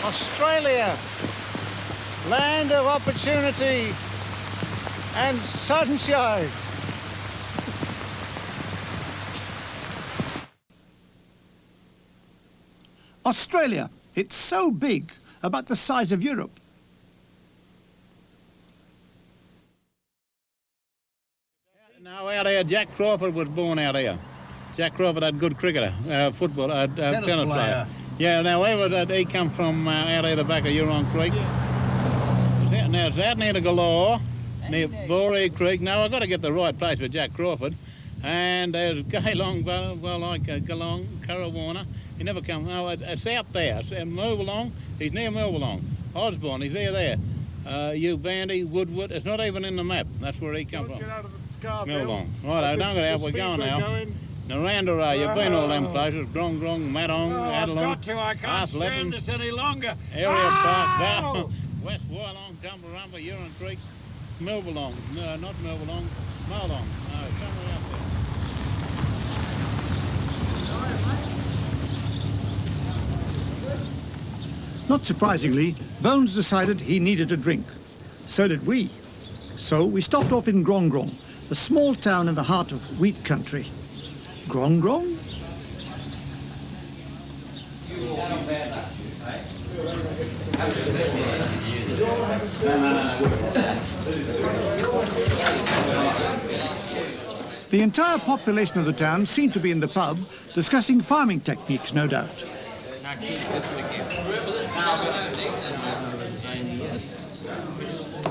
Australia, land of opportunity and sunshine. Australia, it's so big, about the size of Europe. Now out here, Jack Crawford was born out here. Jack Crawford had good cricketer, football, tennis player. Yeah, now he come from out here the back of Huron Creek. Yeah. Now it's out near the Galore, near Boree Creek. Now I've got to get the right place for Jack Crawford. And there's Gaylong, Geelong, Currawarna. He never come. No, it's out there. It's move along. He's near Melbourne. Osborne, he's there. Bandy, Woodward. It's not even in the map. That's where he come from. Get out of the car, Melbourne. Right, don't get out. We're going now. Narandera, you've been all them places. Grong, Matong, Adelon. I've got to. I can't stand this any longer. Area Park, West Wyalong, Tumbarumba, Huron Creek, Melbourne. No, not Melbourne. Marlong. No, somewhere out there. Not surprisingly, Bones decided he needed a drink. So did we. So we stopped off in Grong, the small town in the heart of wheat country. Grong? The entire population of the town seemed to be in the pub, discussing farming techniques, no doubt.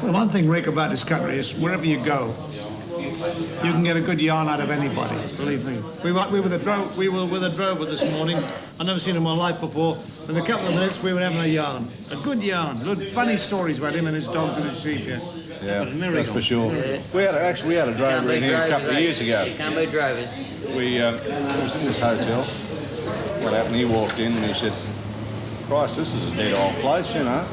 The one thing, Rick, about this country is wherever you go, you can get a good yarn out of anybody, believe me. We were with a drover this morning. I've never seen him in my life before. In a couple of minutes, we were having a yarn. A good yarn. Good, funny stories about him and his dogs and his sheep here. Yeah, that's for sure. We had a drover in here a couple of years ago. Can't be drovers. We was in this hotel. What happened? He walked in and he said, "Christ, this is a dead old place, you know."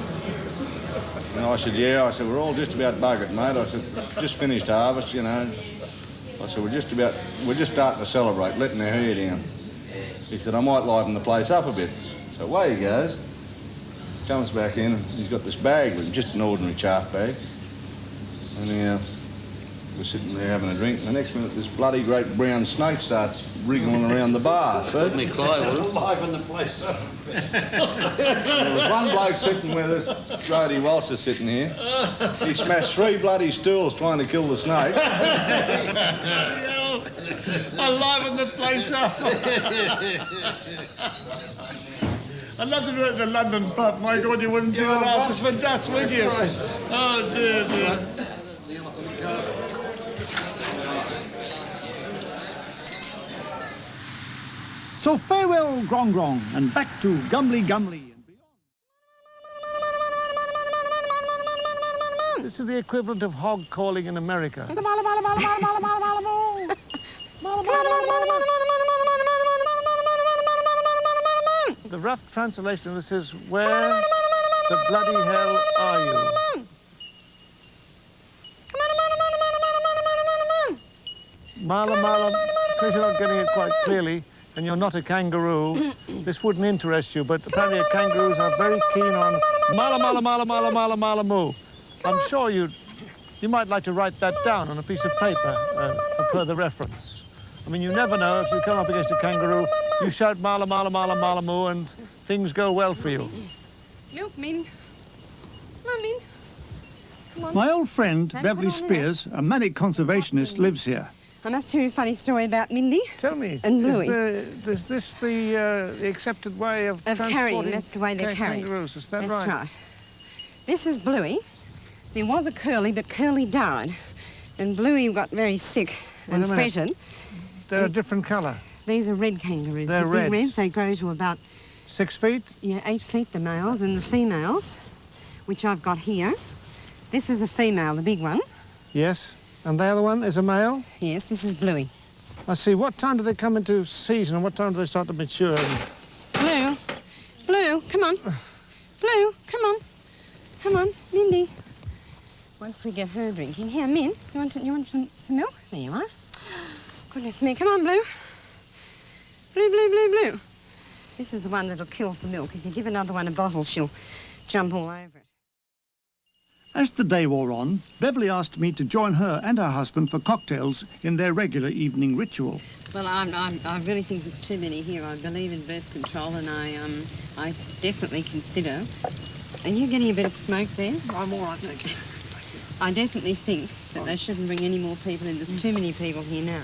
And I said, "Yeah." I said, "We're all just about buggered, mate." I said, "Just finished harvest, you know." I said, we're just starting to celebrate, letting the herd down. He said, "I might liven the place up a bit." So away he goes. Comes back in, and he's got this bag with him, just an ordinary chaff bag. And we're sitting there having a drink, and the next minute this bloody great brown snake starts wriggling around the bar. So me cry, liven the place up. There was one bloke sitting with us, Rody Walser sitting here. He smashed 3 bloody stools trying to kill the snake. I liven the place up. I'd love to do it in a London pub. My God, you wouldn't see the houses for dust, would you? Oh, dear. So farewell, Grong, and back to Gumly and beyond. This is the equivalent of hog calling in America. The rough translation of this is, where the bloody hell are you? Mala, because you're not getting it quite clearly, and you're not a kangaroo, this wouldn't interest you, but apparently kangaroos are very keen on mala moo. I'm sure you might like to write that down on a piece of paper for further reference. I mean, you never know, if you come up against a kangaroo, you shout mala moo and things go well for you. Milk, Min. Come on, Min. Come on. My old friend, Beverly Spears, a manic conservationist, lives here. I must tell you a funny story about Mindy. Tell me, and Bluey. Is this the accepted way of transporting carrying? That's the way they're carried. Kangaroos, is that right? That's right. This is Bluey. There was a Curly, but Curly died. And Bluey got very sick and fretted. They're a different colour. These are red kangaroos. They're the big reds. They grow to about 6 feet? Yeah, 8 feet, the males, and the females, which I've got here. This is a female, the big one. Yes. And the other one is a male? Yes, this is Bluey. I see. What time do they come into season and what time do they start to mature? Blue, come on. Blue, come on, Mindy. Once we get her drinking. Here, Min, you want some milk? There you are. Goodness me, come on, Blue. Blue. This is the one that'll kill for milk. If you give another one a bottle, she'll jump all over it. As the day wore on, Beverly asked me to join her and her husband for cocktails in their regular evening ritual. Well, I really think there's too many here. I believe in birth control, and I definitely consider... Are you getting a bit of smoke there? I'm all right, thank you. I definitely think that they shouldn't bring any more people in. There's too many people here now.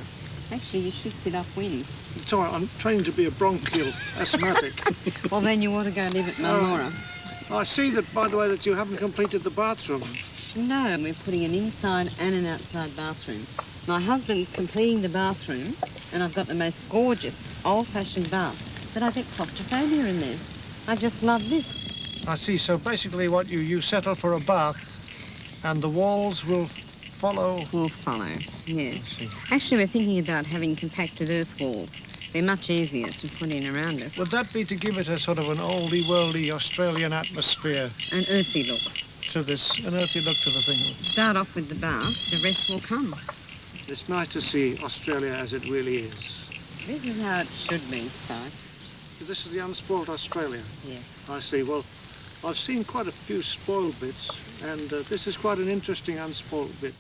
Actually, you should sit upwind. It's all right, I'm trained to be a bronchial asthmatic. Well, then you ought to go live at Marmora. I see that, by the way, that you haven't completed the bathroom. No, we're putting an inside and an outside bathroom. My husband's completing the bathroom, and I've got the most gorgeous old-fashioned bath. But I get claustrophobia in there. I just love this. I see, so basically what you settle for a bath and the walls will follow... Will follow, yes. Actually, we're thinking about having compacted earth walls. They're much easier to put in around us. Would that be to give it a sort of an oldie-worldy Australian atmosphere? An earthy look. To this, an earthy look to the thing. Start off with the bath, the rest will come. It's nice to see Australia as it really is. This is how it should be, Spike. This is the unspoiled Australia? Yes. I see. Well, I've seen quite a few spoiled bits, and this is quite an interesting unspoiled bit.